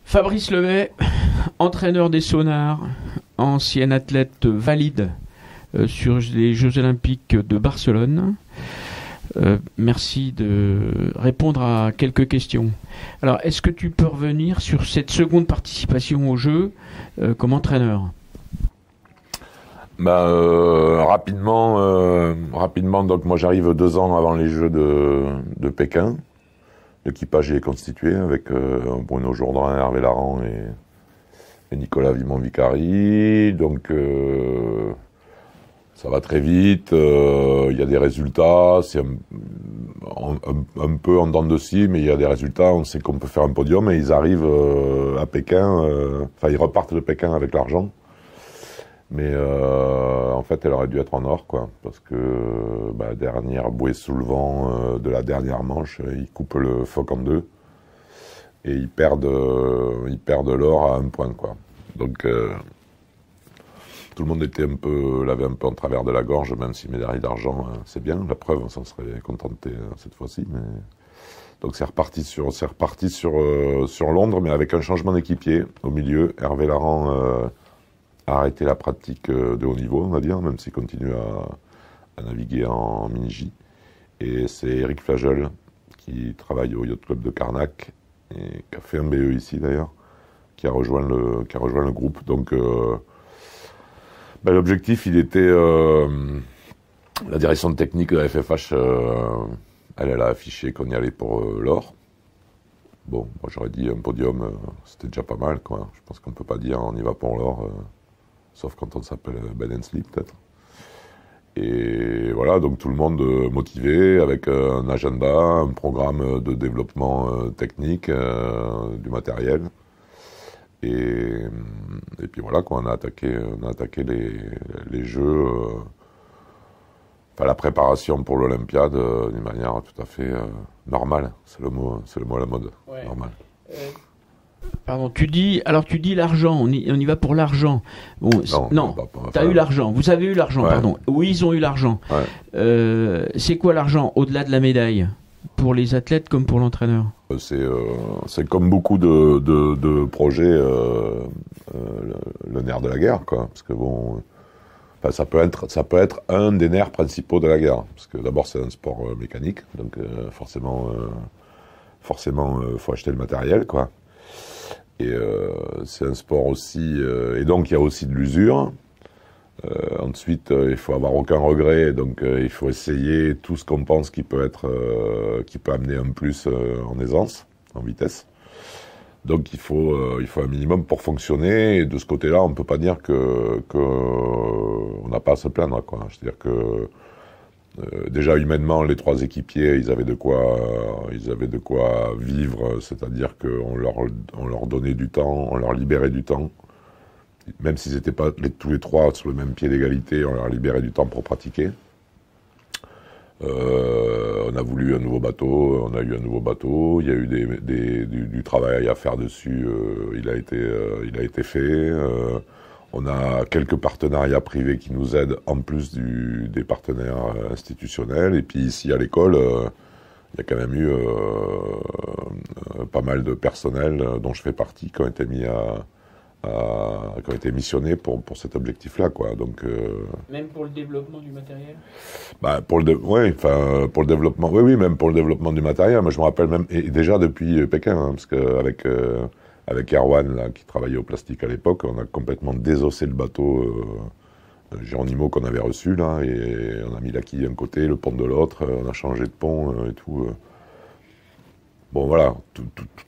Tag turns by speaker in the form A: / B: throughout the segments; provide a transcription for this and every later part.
A: Fabrice Levet, entraîneur des Sonars, ancien athlète valide sur les Jeux Olympiques de Barcelone. Merci de répondre à quelques questions. Alors, est-ce que tu peux revenir sur cette seconde participation aux Jeux comme entraîneur ?
B: Rapidement. Donc moi j'arrive 2 ans avant les Jeux de Pékin. L'équipage est constitué avec Bruno Jourdain, Hervé Larrand et Nicolas Vimon-Vicari. Donc ça va très vite. Il y a des résultats. C'est un peu en dents de scie, mais il y a des résultats. On sait qu'on peut faire un podium et ils arrivent à Pékin. Ils repartent de Pékin avec l'argent. Mais en fait, elle aurait dû être en or, quoi, parce que dernière bouée sous le vent de la dernière manche, ils coupent le phoque en deux et ils perdent l'or à 1 point, quoi. Donc tout le monde l'avait un peu en travers de la gorge, même si médaille d'argent, c'est bien. La preuve, on s'en serait contenté cette fois-ci. Mais donc c'est reparti sur Londres, mais avec un changement d'équipier au milieu. Hervé Larrand a arrêté la pratique de haut niveau, on va dire, même s'il continue à naviguer en mini-J. Et c'est Eric Flagel, qui travaille au Yacht Club de Carnac, et qui a fait un BE ici d'ailleurs, qui a rejoint le groupe. Donc l'objectif, il était... la direction technique de la FFH, elle a affiché qu'on y allait pour l'or. Bon, moi j'aurais dit un podium, c'était déjà pas mal, quoi. Je pense qu'on peut pas dire on y va pour l'or, sauf quand on s'appelle Ben Hensley, peut-être. Et voilà, donc tout le monde motivé, avec un agenda, un programme de développement technique du matériel. Et puis voilà, quoi, on a attaqué les jeux, la préparation pour l'Olympiade d'une manière tout à fait normale. C'est le mot à la mode, ouais. Normal.
A: Pardon, tu dis l'argent, on y va pour l'argent. Bon, non, tu as eu l'argent, vous avez eu l'argent, ouais. Pardon. Oui, ils ont eu l'argent. Ouais. C'est quoi l'argent au-delà de la médaille, pour les athlètes comme pour l'entraîneur ? C'est comme beaucoup de projets, le nerf de la guerre, quoi. Parce que bon, ça peut être un des nerfs principaux de la guerre. Parce que d'abord, c'est un sport mécanique, donc forcément, faut acheter le matériel, quoi. Et c'est un sport aussi, et donc il y a aussi de l'usure. Ensuite, il faut avoir aucun regret, donc il faut essayer tout ce qu'on pense qui peut amener un plus en aisance, en vitesse. Donc il faut un minimum pour fonctionner. Et de ce côté-là, on peut pas dire que on n'a pas à se plaindre, quoi. C'est-à-dire que déjà humainement, les 3 équipiers, ils avaient de quoi vivre, c'est-à-dire qu'on leur donnait du temps, on leur libérait du temps. Même s'ils n'étaient pas tous les 3 sur le même pied d'égalité, on leur libérait du temps pour pratiquer. On a voulu un nouveau bateau, on a eu un nouveau bateau, il y a eu du travail à faire dessus, il a été fait. On a quelques partenariats privés qui nous aident en plus des partenaires institutionnels. Et puis ici à l'école, il y a quand même eu pas mal de personnel dont je fais partie qui ont été qui ont été missionnés pour cet objectif-là, quoi. Donc même pour le développement du matériel.
B: Pour le développement, oui, même pour le développement du matériel. Moi, je me rappelle même, et déjà depuis Pékin, hein, parce que avec Erwan, là, qui travaillait au plastique à l'époque, on a complètement désossé le bateau Geronimo qu'on avait reçu, là, et on a mis la quille d'un côté, le pont de l'autre, on a changé de pont et tout. Bon, voilà,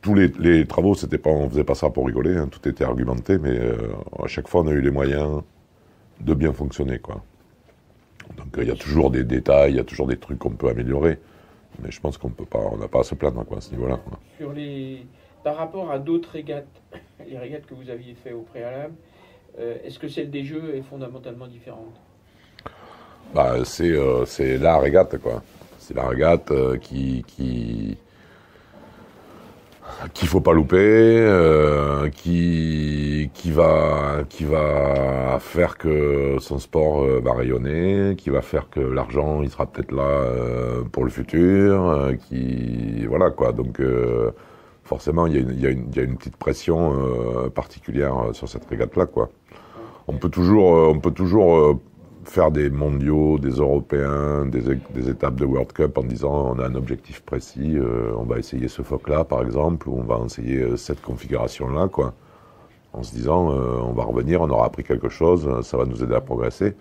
B: tous les travaux, on faisait pas ça pour rigoler, hein, tout était argumenté, mais à chaque fois, on a eu les moyens de bien fonctionner, quoi. Donc, il y a toujours des détails, il y a toujours des trucs qu'on peut améliorer, mais je pense on n'a pas à se plaindre, quoi, à ce niveau-là, quoi.
A: Par rapport à d'autres régates, les régates que vous aviez fait au préalable, est-ce que celle des Jeux est fondamentalement différente ?
B: C'est la régate, quoi. C'est la régate qu'il faut pas louper, qui va faire que son sport va rayonner, qui va faire que l'argent il sera peut-être là pour le futur, voilà, quoi. Donc forcément, il y a une petite pression particulière sur cette régate-là, quoi. On peut toujours faire des mondiaux, des européens, des étapes de World Cup en disant on a un objectif précis, on va essayer ce phoque-là, par exemple, ou on va essayer cette configuration-là, quoi. En se disant on va revenir, on aura appris quelque chose, ça va nous aider à progresser.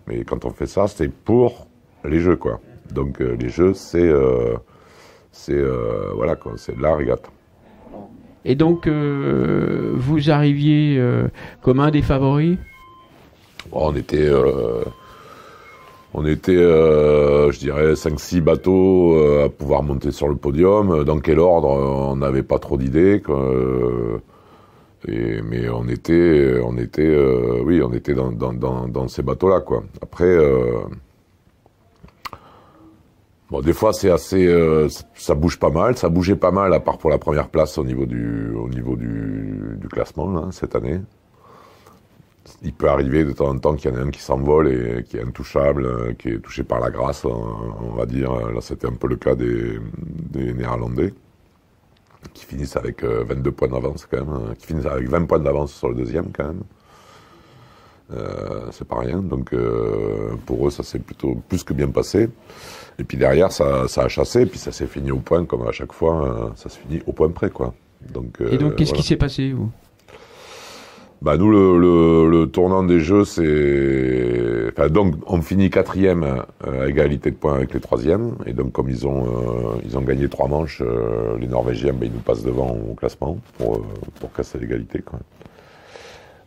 B: Mais quand on fait ça, c'est pour les Jeux, quoi. Donc les Jeux, c'est voilà, quoi, c'est la régate.
C: Et donc, vous arriviez comme un des favoris?
B: On était, je dirais, 5-6 bateaux à pouvoir monter sur le podium. Dans quel ordre, on n'avait pas trop d'idées, mais on était dans ces bateaux-là, quoi. Après, bon, des fois, c'est assez, ça bouge pas mal. Ça bougeait pas mal, à part pour la première place au niveau du classement, là, cette année. Il peut arriver de temps en temps qu'il y en ait un qui s'envole et qui est intouchable, qui est touché par la grâce, on va dire. Là, c'était un peu le cas des Néerlandais, qui finissent avec 22 points d'avance, quand même. Qui finissent avec 20 points d'avance sur le deuxième, quand même. C'est pas rien. Donc, pour eux, ça s'est plutôt plus que bien passé. Et puis derrière, ça a chassé, puis ça s'est fini au point, comme à chaque fois, ça se finit au point près, quoi. Donc,
C: et donc, qu'est-ce qui s'est passé, vous?
B: Bah, nous, le tournant des Jeux, c'est... Enfin, donc, on finit 4e à égalité de points avec les 3e. Et donc, comme ils ont gagné 3 manches, les Norvégiens, ils nous passent devant au classement pour casser l'égalité, quoi.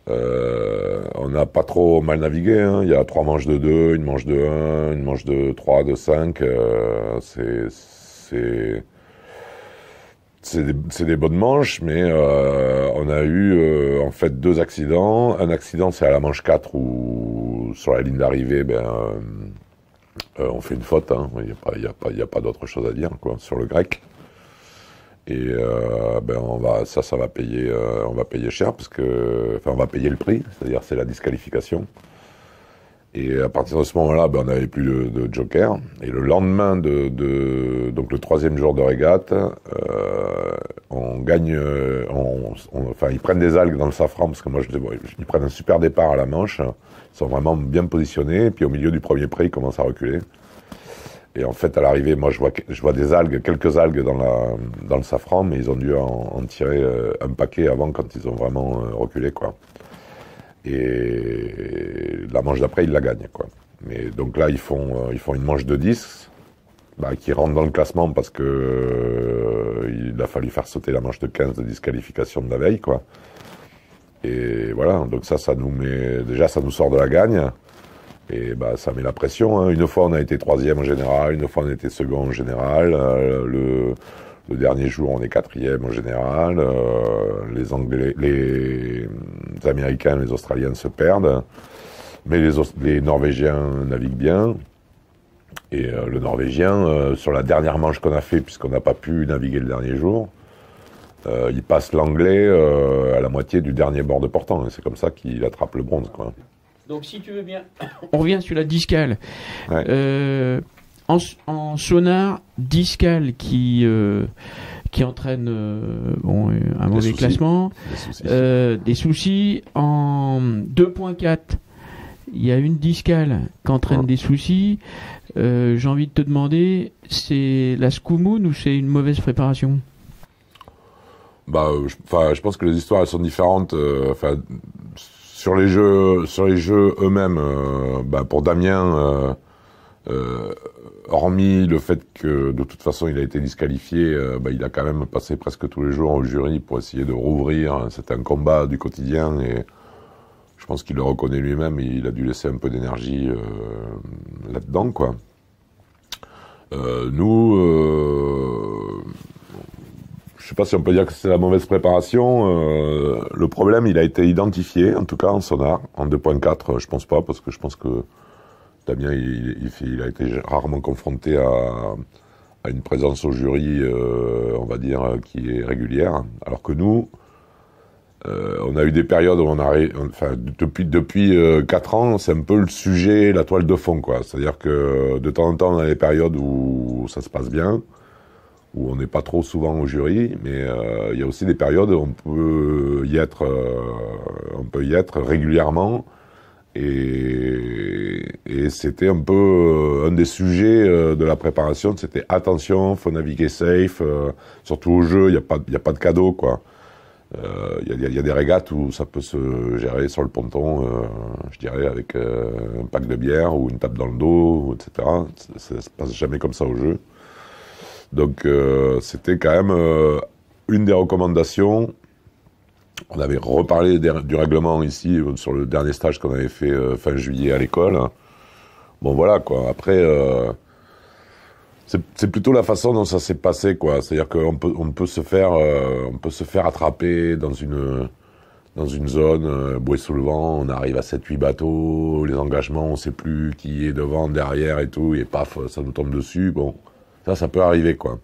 B: On n'a pas trop mal navigué, hein. Il y a 3 manches de 2, une manche de 1, une manche de 3, de 5. C'est des bonnes manches, mais on a eu en fait 2 accidents. Un accident, c'est à la manche 4 où sur la ligne d'arrivée, on fait une faute, hein. Il y a pas d'autre chose à dire, quoi, sur le grec. Et ça va payer, on va payer cher parce que, enfin, on va payer le prix, c'est-à-dire c'est la disqualification. Et à partir de ce moment-là, on n'avait plus de joker. Et le lendemain donc le 3e jour de régate, on gagne, enfin, ils prennent des algues dans le safran, parce que moi, ils prennent un super départ à la manche. Ils sont vraiment bien positionnés. Et puis au milieu du premier pré, ils commencent à reculer. Et en fait, à l'arrivée, moi, je vois des algues, quelques algues dans le safran, mais ils ont dû en tirer un paquet avant quand ils ont vraiment reculé, quoi. Et la manche d'après, ils la gagnent, quoi. Mais donc là, ils font une manche de 10, qui rentre dans le classement parce que il a fallu faire sauter la manche de 15 de disqualification de la veille, quoi. Et voilà, donc ça nous sort de la gagne. Et ça met la pression, hein. Une fois, on a été 3e en général, une fois, on a été 2nd en général. Le dernier jour, on est 4e en général. Les Anglais, les Américains, les Australiens se perdent. Mais les Norvégiens naviguent bien. Et le Norvégien, sur la dernière manche qu'on a fait, puisqu'on n'a pas pu naviguer le dernier jour, il passe l'Anglais à la moitié du dernier bord de portant. Et c'est comme ça qu'il attrape le bronze, quoi.
C: Donc, si tu veux bien, on revient sur la discale.
B: Ouais.
C: En sonar, discale qui entraîne un mauvais classement, des soucis. En 2.4, il y a une discale qui entraîne des soucis. J'ai envie de te demander, c'est la Scoumoun ou c'est une mauvaise préparation?
B: Je pense que les histoires elles sont différentes. Sur les jeux eux-mêmes, pour Damien, hormis le fait que de toute façon il a été disqualifié, il a quand même passé presque tous les jours au jury pour essayer de rouvrir. C'était un combat du quotidien et je pense qu'il le reconnaît lui-même. Il a dû laisser un peu d'énergie là-dedans, quoi. Je sais pas si on peut dire que c'est la mauvaise préparation. Le problème, il a été identifié, en tout cas en sonar. En 2.4, je pense pas, parce que je pense que Damien, il a été rarement confronté à une présence au jury, on va dire, qui est régulière. Alors que nous, on a eu des périodes où depuis 4 ans, c'est un peu le sujet, la toile de fond, quoi. C'est-à-dire que de temps en temps, on a des périodes où ça se passe bien,
A: où on n'est pas trop souvent au jury, mais il y a aussi des périodes où on peut y être régulièrement. Et c'était un peu un des sujets de la préparation, c'était attention, faut naviguer safe, surtout au jeu, il y a pas de cadeau, quoi. Il y a des régates où ça peut se gérer sur le ponton, je dirais, avec un pack de bière ou une tape dans le dos, etc. Ça se passe jamais comme ça au jeu. Donc c'était quand même une des recommandations. On avait reparlé du règlement ici sur le dernier stage qu'on avait fait fin juillet à l'école. Bon voilà quoi. Après, c'est plutôt la façon dont ça s'est passé quoi. C'est-à-dire qu'on peut se faire attraper dans une zone bouée sous le vent. On arrive à 7-8 bateaux, les engagements, on sait plus qui est devant, derrière et tout, et paf, ça nous tombe dessus. Bon, ça peut arriver quoi.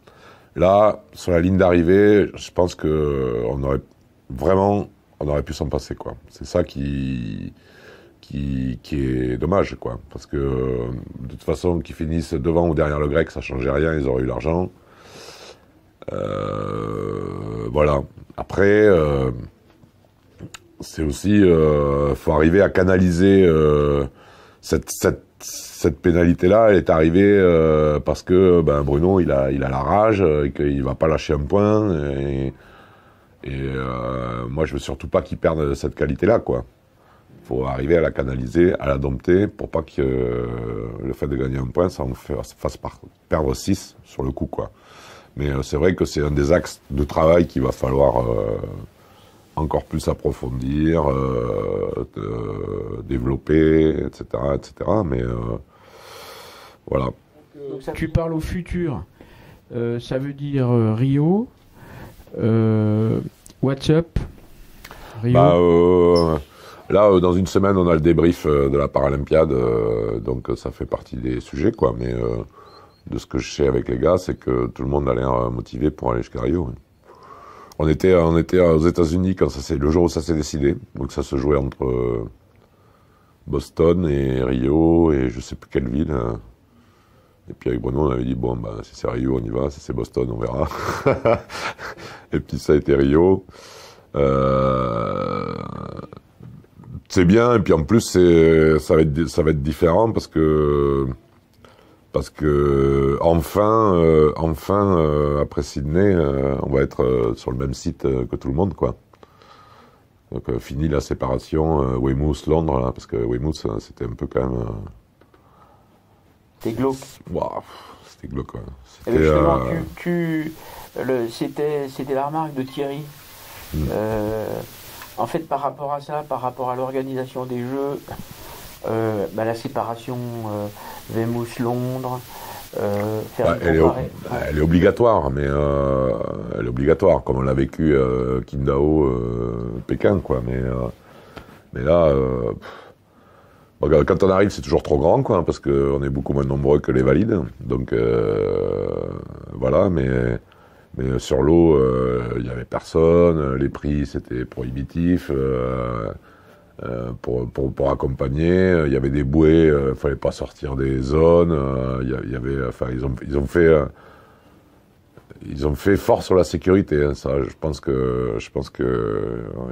A: Là, sur la ligne d'arrivée, je pense que on aurait pu s'en passer quoi. C'est ça qui est dommage quoi, parce que de toute façon qu'ils finissent devant ou derrière le grec, ça changeait rien, ils auraient eu l'argent. Voilà. Après, c'est aussi faut arriver à canaliser cette pénalité-là. Elle est arrivée parce que Bruno il a la rage et qu'il va pas lâcher un point. Et moi, je veux surtout pas qu'il perde cette qualité-là, quoi. Faut arriver à la canaliser, à la dompter, pour pas que le fait de gagner un point, ça en fasse perdre 6 sur le coup, quoi. Mais c'est vrai que c'est un des axes de travail qu'il va falloir encore plus approfondir, développer, etc., etc. Mais voilà.
C: Donc tu parles au futur. Ça veut dire Rio. WhatsApp Rio.
A: Là, dans une semaine, on a le débrief de la Paralympiade, donc ça fait partie des sujets, quoi. Mais de ce que je sais avec les gars, c'est que tout le monde a l'air motivé pour aller jusqu'à Rio. Oui. On était aux États-Unis quand le jour où ça s'est décidé, donc ça se jouait entre Boston et Rio et je sais plus quelle ville. Et puis avec Bruno, on avait dit, bon, si c'est Rio, on y va. Si c'est Boston, on verra. Et puis ça a été Rio. C'est bien. Et puis en plus, ça va être différent parce que enfin, après Sydney, on va être sur le même site que tout le monde, quoi. Donc fini la séparation Weymouth-Londres, là, parce que Weymouth, c'était un peu quand même...
C: C'était glauque.
A: Wow, c'était glauque, ouais.
C: C'était la remarque de Thierry. En fait, par rapport à ça, par rapport à l'organisation des Jeux, la séparation Weymouth-Londres,
A: elle est obligatoire, mais elle est obligatoire, comme on l'a vécu Qingdao, Pékin, quoi. Mais là... quand on arrive, c'est toujours trop grand, quoi, parce qu'on est beaucoup moins nombreux que les valides. Donc, voilà, mais sur l'eau, il n'y avait personne. Les prix, c'était prohibitif. Pour accompagner, il y avait des bouées, il fallait pas sortir des zones. Il y avait, ils ont fait fort sur la sécurité, hein, ça. Je pense que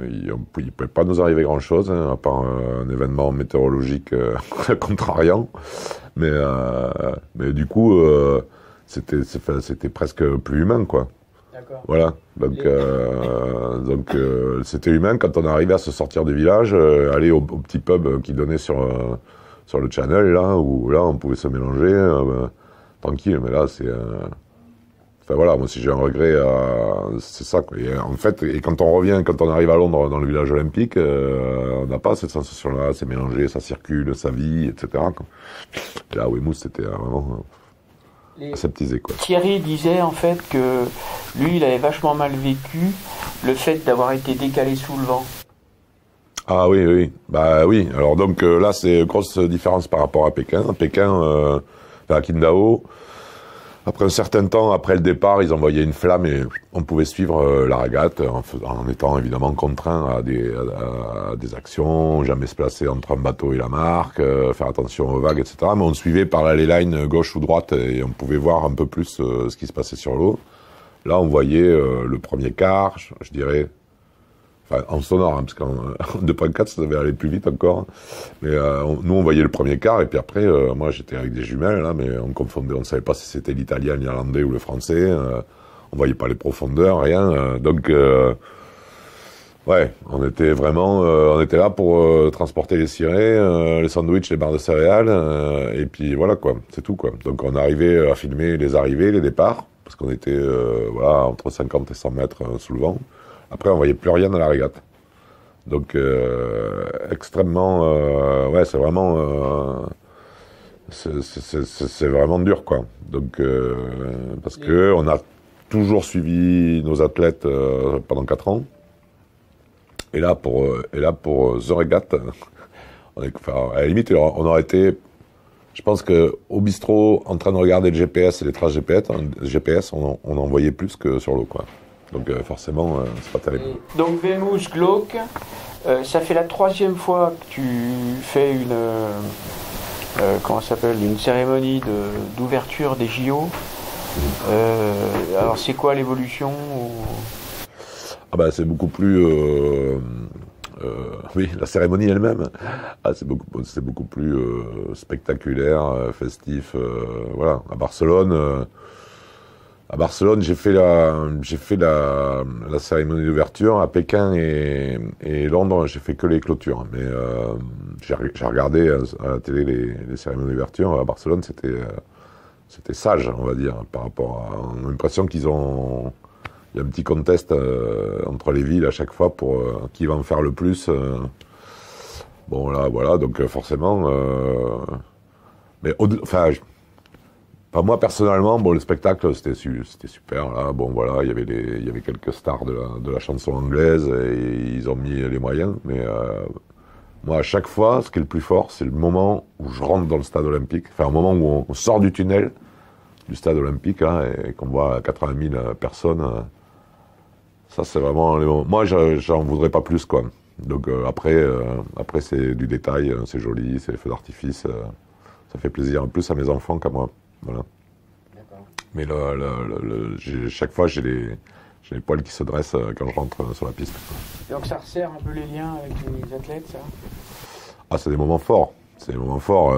A: ils pouvaient pas nous arriver grand chose, hein, à part un événement météorologique contrariant. Mais du coup, c'était presque plus humain, quoi. D'accord. Voilà. Donc c'était humain quand on arrivait à se sortir du village, aller au petit pub qui donnait sur le channel, là, où là on pouvait se mélanger tranquille. Mais là, c'est enfin voilà, moi si j'ai un regret, c'est ça, quoi. Et, en fait, quand on arrive à Londres dans le village olympique, on n'a pas cette sensation-là, c'est mélangé, ça circule, ça vit, etc., quoi. Et là, Weymouth, c'était vraiment aseptisé, quoi.
C: Thierry disait en fait que lui, il avait vachement mal vécu le fait d'avoir été décalé sous le vent.
A: Ah oui, oui. Bah oui. Alors donc là, c'est grosse différence par rapport à Pékin. À Qingdao, après un certain temps, après le départ, ils envoyaient une flamme et on pouvait suivre la régate en étant évidemment contraint à des actions, jamais se placer entre un bateau et la marque, faire attention aux vagues, etc. Mais on suivait par la leyline gauche ou droite et on pouvait voir un peu plus ce qui se passait sur l'eau. Là, on voyait le premier quart, je dirais, enfin en sonore, hein, parce qu'en 2.4, ça devait aller plus vite encore. Mais nous, on voyait le premier quart, et puis après, moi, j'étais avec des jumelles, là, mais on confondait, on ne savait pas si c'était l'italien, l'irlandais ou le français. On voyait pas les profondeurs, rien. Donc, ouais, on était vraiment, on était là pour transporter les cirés, les sandwichs, les barres de céréales, et puis voilà quoi, c'est tout quoi. Donc on arrivait à filmer les arrivées, les départs, parce qu'on était voilà entre 50 et 100 mètres sous le vent. Après on voyait plus rien dans la régate. Donc extrêmement, ouais, c'est vraiment, c'est vraiment dur quoi. Donc parce que on a toujours suivi nos athlètes pendant 4 ans. Et là, pour The Regatta, enfin, à la limite, on aurait été, je pense qu'au bistrot, en train de regarder le GPS et les traces GPS, on en voyait plus que sur l'eau, quoi. Donc forcément, c'est pas terrible.
C: Donc Vemousse Glauque, ça fait la 3e fois que tu fais comment ça s'appelle, une cérémonie d'ouverture des JO. Alors c'est quoi l'évolution
A: Ah bah c'est beaucoup plus oui, la cérémonie elle-même, c'est beaucoup plus spectaculaire, festif. Voilà, à Barcelone, j'ai fait la cérémonie d'ouverture. À Pékin et Londres, j'ai fait que les clôtures. Mais j'ai regardé à la télé les cérémonies d'ouverture. À Barcelone, c'était sage, on va dire, par rapport à. On a l'impression qu'ils ont. Il y a un petit contest entre les villes à chaque fois pour qui va en faire le plus. Bon là, voilà, donc forcément. Mais enfin, moi personnellement, bon le spectacle c'était super là. Bon voilà, il y avait quelques stars de la chanson anglaise et ils ont mis les moyens. Mais moi à chaque fois, ce qui est le plus fort, c'est le moment où je rentre dans le stade olympique. Enfin, au moment où on sort du tunnel du stade olympique là, et qu'on voit 80 000 personnes. Ça, c'est vraiment les moments. Moi, j'en voudrais pas plus, quoi. Donc, après, c'est du détail, c'est joli, c'est les feux d'artifice. Ça fait plaisir, en plus à mes enfants qu'à moi. Voilà. Mais chaque fois, j'ai les poils qui se dressent quand je rentre sur la piste.
C: Donc, ça resserre un peu les liens avec les athlètes, ça?
A: Ah, c'est des moments forts. C'est des moments forts.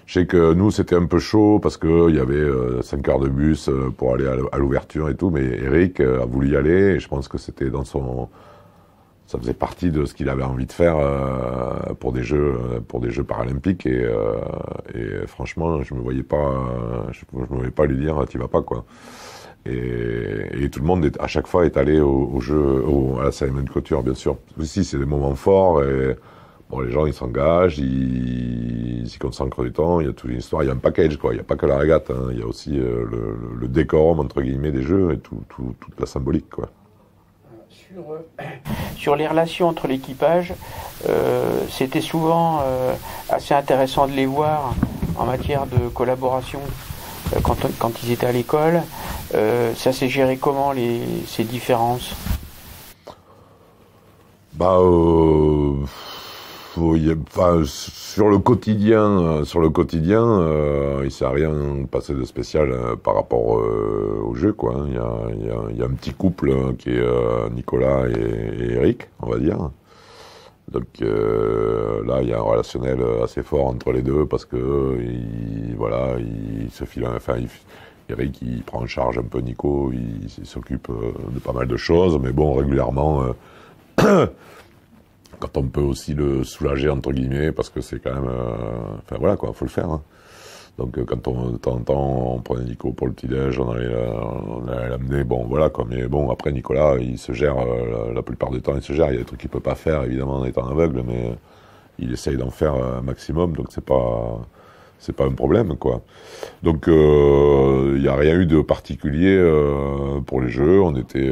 A: Je sais que nous, c'était un peu chaud parce qu'il y avait 5 heures de bus pour aller à l'ouverture et tout, mais Eric a voulu y aller et je pense que c'était dans son. Ça faisait partie de ce qu'il avait envie de faire pour des Jeux paralympiques et franchement, je me voyais pas lui dire t'y vas pas quoi. Et tout le monde à chaque fois est allé à la cérémonie de clôture, bien sûr. Aussi, c'est des moments forts et. Bon, les gens, ils s'engagent, ils s'y consacrent du temps, il y a toute une histoire, il y a un package, quoi. Il n'y a pas que la régate, hein. Il y a aussi le décorum, entre guillemets, des Jeux et toute la symbolique, quoi.
C: Sur les relations entre l'équipage, c'était souvent assez intéressant de les voir en matière de collaboration quand ils étaient à l'école. Ça s'est géré comment, ces différences?
A: Bah, enfin, sur le quotidien, il s'est rien passé de spécial par rapport au jeu, quoi. Il y a un petit couple qui est Nicolas et Eric, on va dire. Donc là, il y a un relationnel assez fort entre les deux parce que il se file, enfin, Eric, il prend en charge un peu Nico, il s'occupe de pas mal de choses, mais bon, régulièrement. Quand on peut aussi le soulager entre guillemets parce que c'est quand même enfin voilà quoi, faut le faire hein. Donc quand de temps en temps on prenait Nico pour le petit déj, on allait l'amener, bon voilà quoi. Mais bon, après Nicolas il se gère la plupart du temps, il se gère, il y a des trucs qu'il peut pas faire évidemment en étant aveugle, mais il essaye d'en faire un maximum, donc c'est pas un problème quoi. Donc il y a rien eu de particulier pour les Jeux, on était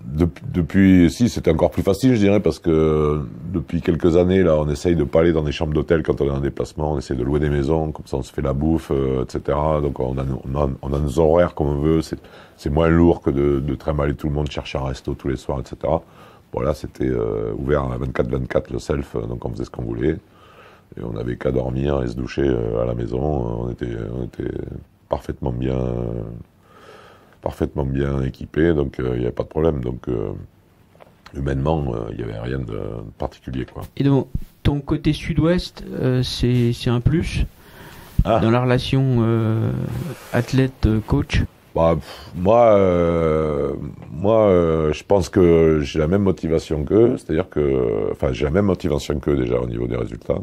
A: depuis, si, c'était encore plus facile, je dirais, parce que depuis quelques années, là, on essaye de pas aller dans des chambres d'hôtel quand on est en déplacement, on essaye de louer des maisons, comme ça on se fait la bouffe, etc. Donc on a nos horaires comme on veut, c'est moins lourd que de trimballer tout le monde chercher un resto tous les soirs, etc. Voilà, c'était ouvert à 24/24 le self, donc on faisait ce qu'on voulait. Et on n'avait qu'à dormir et se doucher à la maison, on était parfaitement bien
B: parfaitement bien équipé, donc il n'y avait pas de problème. Donc humainement, il n'y avait rien de particulier, quoi.
C: Et donc, ton côté sud-ouest, c'est un plus dans la relation athlète-coach?
B: Bah, je pense que j'ai la même motivation qu'eux, c'est-à-dire que, enfin, j'ai la même motivation qu'eux déjà au niveau des résultats,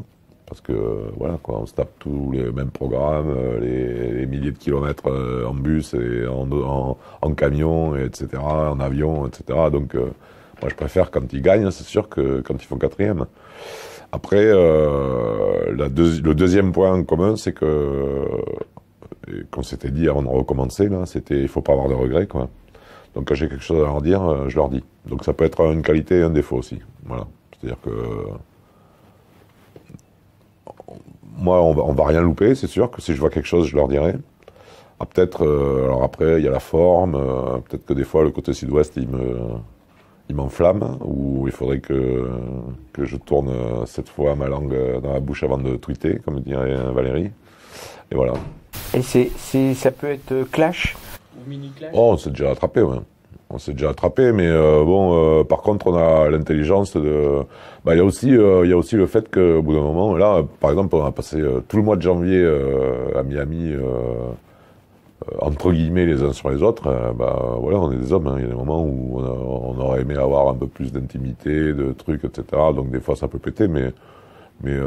B: parce que voilà, quoi, on se tape tous les mêmes programmes, les milliers de kilomètres en bus et en camion, etc., en avion, etc. Donc, moi, je préfère quand ils gagnent, c'est sûr, que quand ils font quatrième. Après, le deuxième point en commun, c'est que qu'on s'était dit avant de recommencer, là, c'était il faut pas avoir de regrets, quoi. Donc quand j'ai quelque chose à leur dire, je leur dis. Donc ça peut être une qualité et un défaut aussi. Voilà. C'est-à-dire que moi, on va rien louper, c'est sûr que si je vois quelque chose, je leur dirai. Ah, peut-être, alors après, il y a la forme, peut-être que des fois, le côté sud-ouest, il m'enflamme, ou il faudrait que je tourne cette fois ma langue dans la bouche avant de tweeter, comme dirait Valérie. Et voilà.
C: Et ça peut être clash ou mini-clash?
B: Oh, on s'est déjà attrapé, ouais. On s'est déjà attrapé, mais par contre, on a l'intelligence de... Bah, il y a aussi le fait qu'au bout d'un moment, là, par exemple, on a passé tout le mois de janvier à Miami, entre guillemets, les uns sur les autres. Voilà, on est des hommes, hein. Il y a des moments où on aurait aimé avoir un peu plus d'intimité, de trucs, etc. Donc des fois, ça peut péter, mais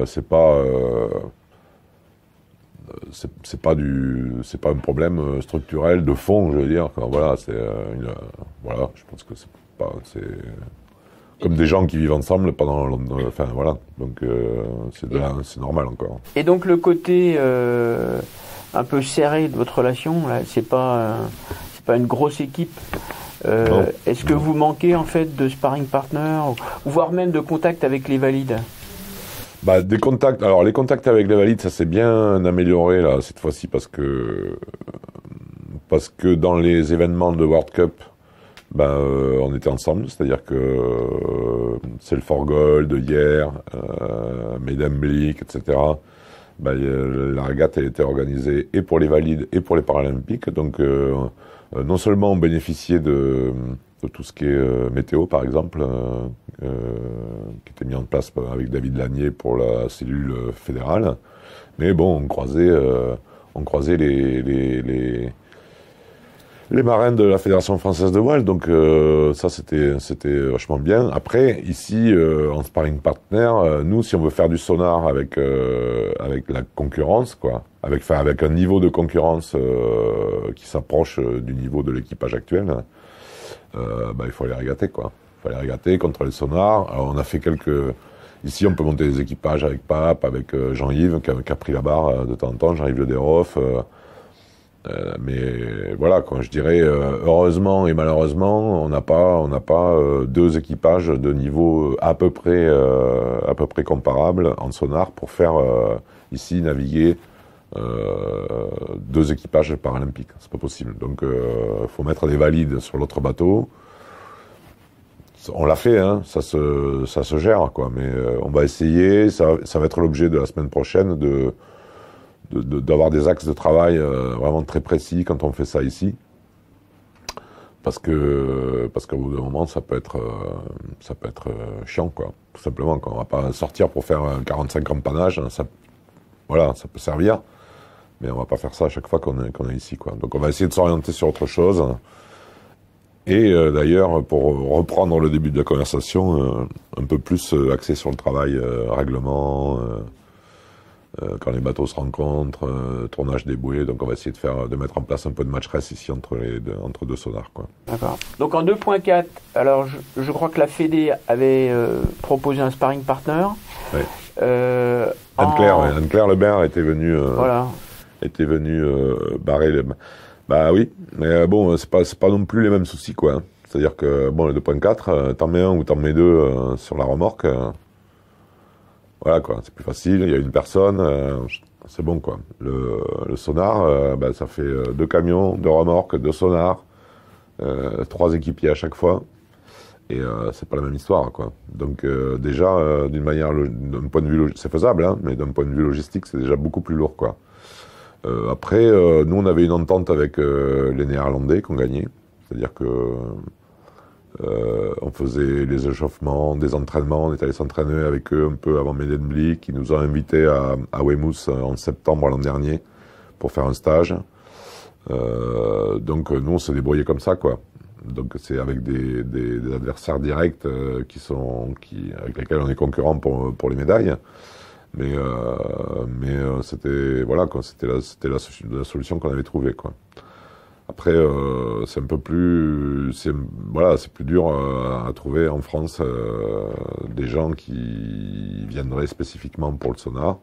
B: c'est pas... c'est pas un problème structurel de fond, je veux dire. Voilà, voilà, je pense que c'est comme des gens qui vivent ensemble pendant enfin voilà, donc c'est normal encore.
C: Et donc le côté un peu serré de votre relation, là, c'est pas une grosse équipe. Est-ce que vous manquez en fait de sparring partner, ou voire même de contact avec les valides?
B: Bah, des contacts. Alors, les contacts avec les valides, ça s'est bien amélioré, là, cette fois-ci, parce que dans les événements de World Cup, on était ensemble, c'est-à-dire que Selford Gold, hier, Medemblik, etc. La régate a été organisée et pour les valides et pour les paralympiques. Donc, non seulement on bénéficiait de tout ce qui est météo, par exemple, qui était mis en place avec David Lanier pour la cellule fédérale. Mais bon, on croisait les marins de la Fédération française de voile, donc ça c'était vachement bien. Après, ici, en sparring partner, nous, si on veut faire du sonar avec la concurrence, quoi, avec un niveau de concurrence qui s'approche du niveau de l'équipage actuel, il faut aller régater, quoi. Il faut aller régater contre les sonars. Alors, on a fait ici, on peut monter des équipages avec Pape, avec Jean-Yves, qui a pris la barre de temps en temps, Jean-Yves Le Desroff. Mais voilà, quand je dirais, heureusement et malheureusement, on n'a pas deux équipages de niveau à peu près comparable en sonar pour faire ici naviguer deux équipages paralympiques. C'est pas possible. Donc, faut mettre des valides sur l'autre bateau. On l'a fait, hein, ça se gère, quoi. Mais on va essayer. Ça va être l'objet de la semaine prochaine d'avoir des axes de travail vraiment très précis quand on fait ça ici, parce qu'au bout d'un moment ça peut être chiant, quoi, tout simplement, quand on va pas sortir pour faire 45 empanages, ça peut servir, mais on va pas faire ça à chaque fois qu'on est ici, quoi. Donc on va essayer de s'orienter sur autre chose. Et d'ailleurs, pour reprendre le début de la conversation, un peu plus axé sur le travail règlement, quand les bateaux se rencontrent, tournage des bouées. Donc on va essayer de mettre en place un peu de match race ici entre deux sonars, quoi.
C: D'accord. Donc en 2.4, alors je crois que la Fédé avait proposé un sparring partner.
B: Oui. Anne-Claire Lebert était venue barrer le... Bah oui, mais bon, c'est pas non plus les mêmes soucis, quoi, hein. C'est-à-dire que, bon, le 2.4, t'en mets un ou t'en mets deux sur la remorque, voilà, quoi, c'est plus facile, il y a une personne, c'est bon, quoi. Le sonar, ça fait 2 camions, 2 remorques, 2 sonars, 3 équipiers à chaque fois, et c'est pas la même histoire, quoi. Donc déjà, d'un point de vue c'est faisable, hein, mais d'un point de vue logistique, c'est déjà beaucoup plus lourd, quoi. Après, nous, on avait une entente avec les Néerlandais qui ont gagné. C'est-à-dire que on faisait les échauffements, des entraînements, on est allé s'entraîner avec eux un peu avant Medemblik. Ils nous ont invités à Weymouth en septembre l'an dernier pour faire un stage. Donc nous, on s'est débrouillé comme ça, quoi. Donc c'est avec des adversaires directs avec lesquels on est concurrent pour les médailles. Mais c'était voilà quoi, c'était la solution qu'on avait trouvée, quoi. Après c'est un peu plus c'est plus dur à trouver en France des gens qui viendraient spécifiquement pour le sonar.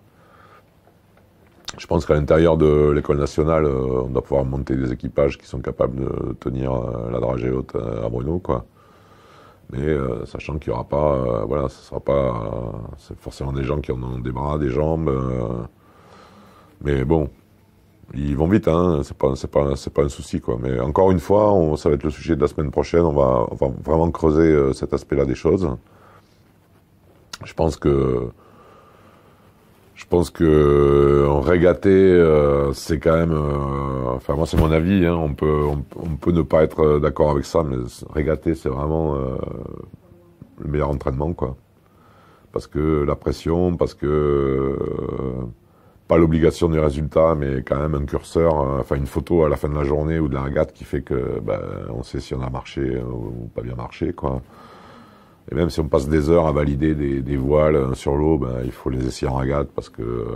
B: Je pense qu'à l'intérieur de l'école nationale, on doit pouvoir monter des équipages qui sont capables de tenir la dragée haute à Brno, quoi. Mais sachant qu'il y aura pas, ce sera pas, c'est forcément des gens qui en ont des bras, des jambes. Mais bon, ils vont vite, hein. C'est pas un souci, quoi. Mais encore une fois, ça va être le sujet de la semaine prochaine. On va vraiment creuser cet aspect-là des choses. Je pense que en régaté, c'est quand même, enfin moi c'est mon avis, hein, on peut ne pas être d'accord avec ça, mais régaté c'est vraiment le meilleur entraînement, quoi. Parce que la pression, parce que pas l'obligation du résultat, mais quand même un curseur, enfin une photo à la fin de la journée ou de la régate qui fait que on sait si on a marché ou pas bien marché, quoi. Et même si on passe des heures à valider des voiles sur l'eau, il faut les essayer en régate parce que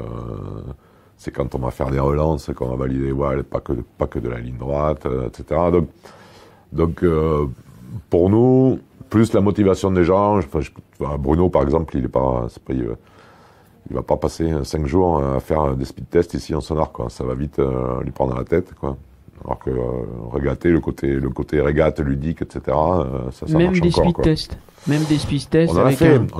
B: c'est quand on va faire des relances qu'on va valider les voiles, pas que de la ligne droite, etc. Donc pour nous, plus la motivation des gens, Bruno par exemple, il va pas passer 5 jours à faire des speed tests ici en sonar, quoi. Ça va vite lui prendre la tête, quoi. Alors que régater, le côté régate ludique, etc. Ça
C: même
B: marche
C: des
B: encore,
C: speed
B: quoi.
C: tests. Même des speed tests.
B: On en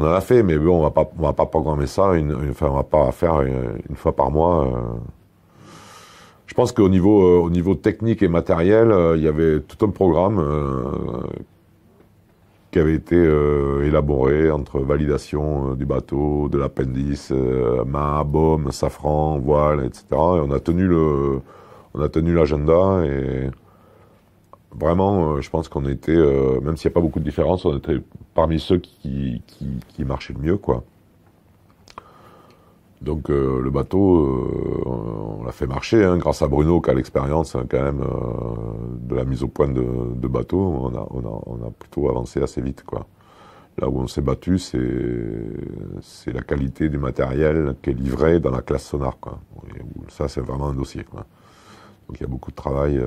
B: a fait, mais bon, on va pas programmer ça. On va pas faire une fois par mois. Je pense qu'au niveau technique et matériel, il y avait tout un programme qui avait été élaboré entre validation du bateau, de l'appendice, mât, baume, safran, voile, etc. Et on a tenu l'agenda et vraiment, je pense qu'on était, même s'il n'y a pas beaucoup de différence, on était parmi ceux qui marchaient le mieux, quoi. Donc le bateau, on l'a fait marcher, hein, grâce à Bruno qui a l'expérience quand même de la mise au point de bateau. On a plutôt avancé assez vite, quoi. Là où on s'est battu, c'est la qualité du matériel qui est livré dans la classe sonar, quoi. Et ça, c'est vraiment un dossier, quoi. Donc il y a beaucoup de travail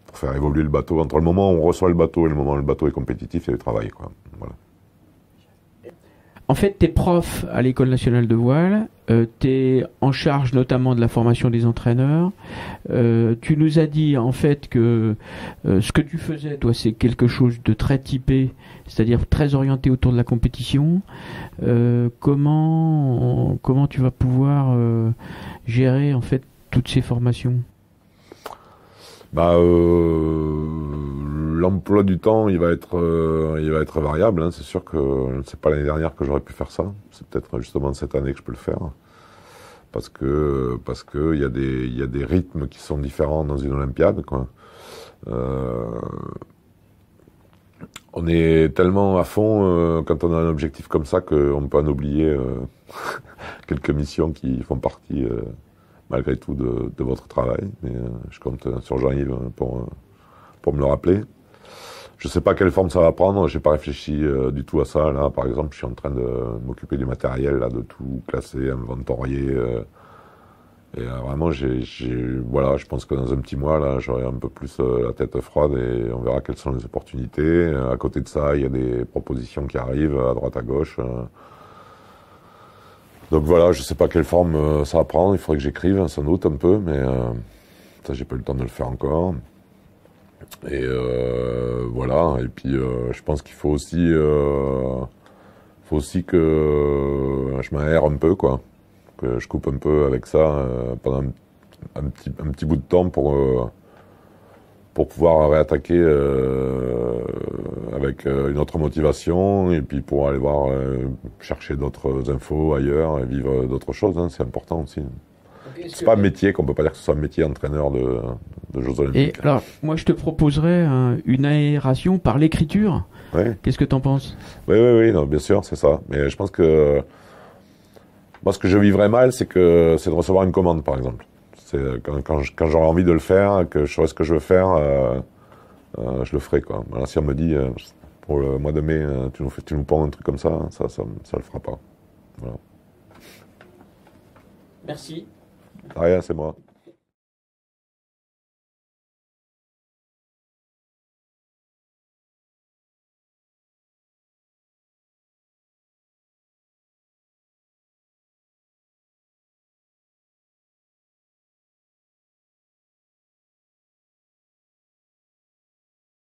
B: pour faire évoluer le bateau. Entre le moment où on reçoit le bateau et le moment où le bateau est compétitif, il y a du travail, quoi. Voilà.
C: En fait, t'es prof à l'École nationale de voile, t'es en charge notamment de la formation des entraîneurs. Tu nous as dit en fait que ce que tu faisais, toi, c'est quelque chose de très typé, c'est-à-dire très orienté autour de la compétition. Comment tu vas pouvoir gérer en fait toutes ces formations ?
B: L'emploi du temps, il va être variable, hein. C'est sûr que c'est pas l'année dernière que j'aurais pu faire ça. C'est peut-être justement cette année que je peux le faire. Parce que il y a des rythmes qui sont différents dans une Olympiade, quoi. On est tellement à fond quand on a un objectif comme ça qu'on peut en oublier quelques missions qui font partie malgré tout de votre travail. Mais je compte sur Jean-Yves pour me le rappeler. Je sais pas quelle forme ça va prendre, j'ai pas réfléchi du tout à ça. Là, par exemple, je suis en train de m'occuper du matériel, là, de tout classer, inventorier. Et vraiment, voilà, je pense que dans un petit mois, là, j'aurai un peu plus la tête froide et on verra quelles sont les opportunités. À côté de ça, il y a des propositions qui arrivent à droite, à gauche. Donc voilà, je sais pas quelle forme ça va prendre. Il faudrait que j'écrive, sans doute, un peu, mais ça, j'ai pas eu le temps de le faire encore. Et voilà. Et puis, je pense qu'il faut aussi que je m'aère un peu, quoi. Que je coupe un peu avec ça pendant un petit bout de temps pour pouvoir réattaquer avec une autre motivation et puis pour aller voir chercher d'autres infos ailleurs et vivre d'autres choses, hein, c'est important aussi. c'est pas un métier, qu'on peut pas dire que ce soit un métier entraîneur de Jeux Olympiques.
C: Et alors, moi, je te proposerais une aération par l'écriture.
B: Ouais.
C: Qu'est-ce que t'en penses?
B: Oui, non, bien sûr, c'est ça. Mais je pense que moi, ce que je vivrais mal, c'est de recevoir une commande, par exemple. C'est quand j'aurai envie de le faire, que je saurai ce que je veux faire, je le ferai, quoi. Voilà, si on me dit pour le mois de mai, tu nous ponds un truc comme ça le fera pas. Voilà.
C: Merci.
B: Rien, c'est moi.